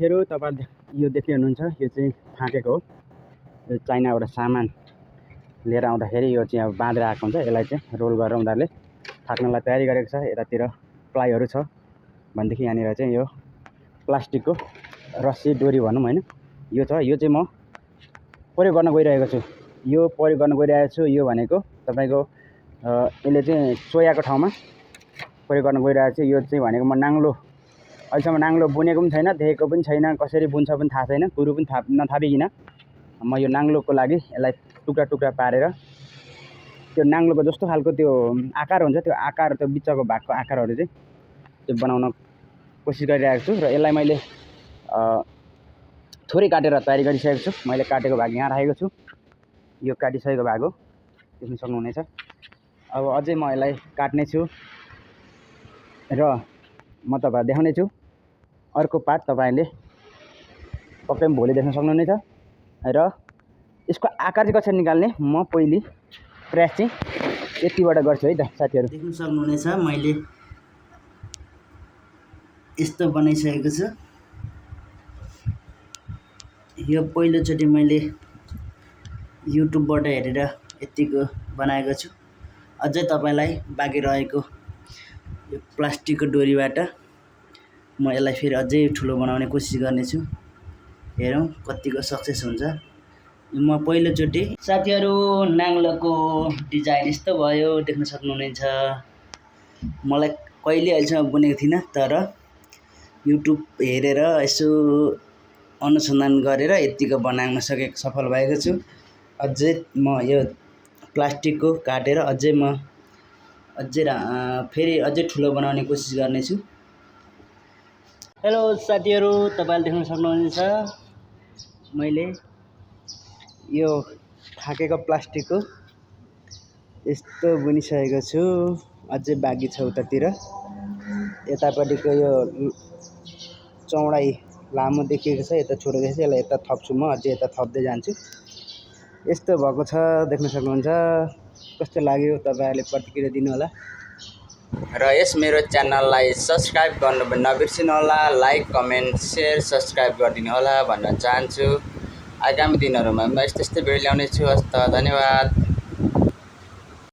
साथीहरु तपाईहरु यो देखिनुहुन्छ यो चाहिँ फाटेको हो। यो चाइनाबाट सामान लिएर आउँदाखेरि यो चाहिँ अब बाँधेर आएको हुन्छ। यसलाई चाहिँ रोल गरेर उनीहरुले थाक्नलाई तयारी गरेको छ। यतातिर प्लाइहरु छ भनेदेखि यहाँनिर चाहिँ यो प्लास्टिकको रस्सी डोरी भनौं हैन यो छ। यो चाहिँ म प्रयोग गर्न गइरहेको छु। यो प्रयोग गर्न गइरहेको छु। यो भनेको तपाईको यसले चाहिँ चोयाको ठाउँमा प्रयोग गर्न गइरहेको छु। यो चाहिँ भनेको म नाङ्लो अहिलेसम्म नाङ्लो बुनेको पनि छैन, देखेको पनि छैन, कसरी बुन्छ पनि थाहा छैन, कुरु पनि नथापिकिन म यो नाङ्लोको लागि यसलाई टुक्रा टुक्रा पारेर त्यो नाङ्लोको जस्तो खालको त्यो आकार हुन्छ, त्यो आकार त्यो बिचको भागको आकारहरु चाहिँ त्यो बनाउन कोसिस गरिरहेको छु। र यसलाई मैले थोरै काटेर तयारी गरिसकेको छु। मैले काटेको भाग यहाँ राखेको छु। यो काटिसकेको भाग हो, देख्न सक्नुहुनेछ। अब अझै म यसलाई काट्ने छु र म तपाईहरुलाई देखाउने छु। अर्को पार्ट तपाईहरुले पक्कै पनि भोलि देख्न सक्नुहुनेछ। र यसको आकार चाहिँ कसरी निकाल्ने म पहिले प्रयास चाहिँ यतिबाट गर्छु है त साथीहरु। देख्न सक्नुहुनेछ मैले यस्तो बनाइसकेको छु। यो पहिलोचोटि मैले युट्युबबाट हेरेर यतिको बनाएको छु। अझै तपाईलाई बाँकी रहेको यो प्लास्टिकको डोरीबाट म यसलाई फेरि अझै ठुलो बनाउने कोसिस गर्नेछु। हेरौं कतिको सक्सेस हुन्छ। म पहिलोचोटि साथीहरु नाङ्लोको डिजाइन यस्तो भयो, देख्न सक्नुहुनेछ। मलाई कहिले अहिलेसम्म बुनेको थिइनँ, तर युट्युब हेरेर यसो अनुसन्धान गरेर यतिको बनाउन सकेको सफल भएको छु। अझै म यो प्लास्टिकको काटेर अझै फेरि अझै ठुलो बनाउने कोसिस गर्नेछु। हेलो साथीहरु, तपाईले देख्न सक्नुहुनेछ मैले यो थाकेको प्लास्टिकको यस्तो बुनिसकेको छु। अझै बाँकी छ उतातिर। यतापट्टिको यो चौडाइ लामो देखिएको छ, यता छोटो देखिएको छ। यसलाई यता थप्छु म, अझै यता थप्दै जान्छु। यस्तो भएको छ, देख्न सक्नुहुन्छ। कस्तो लाग्यो तपाईहरुले प्रतिक्रिया दिनु होला। र यस मेरो च्यानललाई सब्स्क्राइब गर्नु नबिर्सिनु होला। लाइक, कमेन्ट, शेयर, सब्स्क्राइब गरिदिनु होला भन्न चाहन्छु। आगामी दिनहरुमा म यस्तै भिडियो ल्याउने छु। हस्त धन्यवाद।